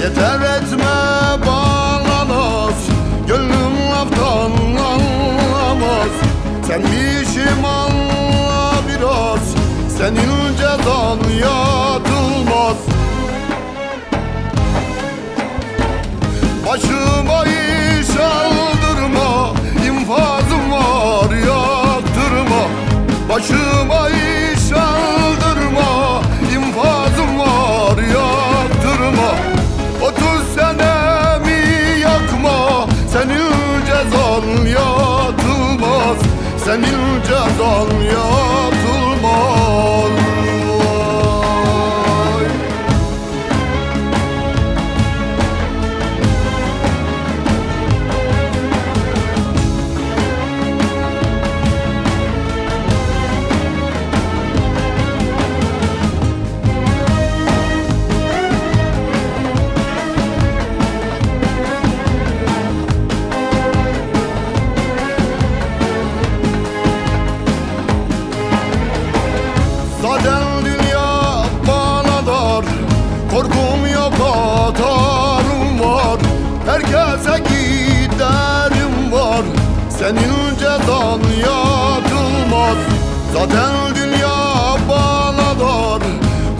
Yeter etme bana naz, gönlüm laftan anlamaz. Sen bir işim anla biraz, senin cezan yatılmaz. Başıma iş aldırma, infazım var yaktırma. Başıma iş aldırma, infazım var yaktırma. 30 senemi yakma, senin cezan yatılmaz. Senin cezan yatılmaz. Zaten dünya bana dar, korkum yok hatarım var. Herkese giderim var, senin cezan yatılmaz. Zaten dünya bana dar,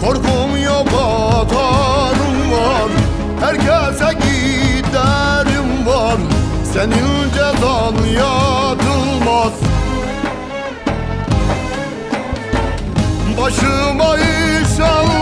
korkum yok hatarım var. Herkese giderim var, senin cezan yatılmaz. Başıma iş al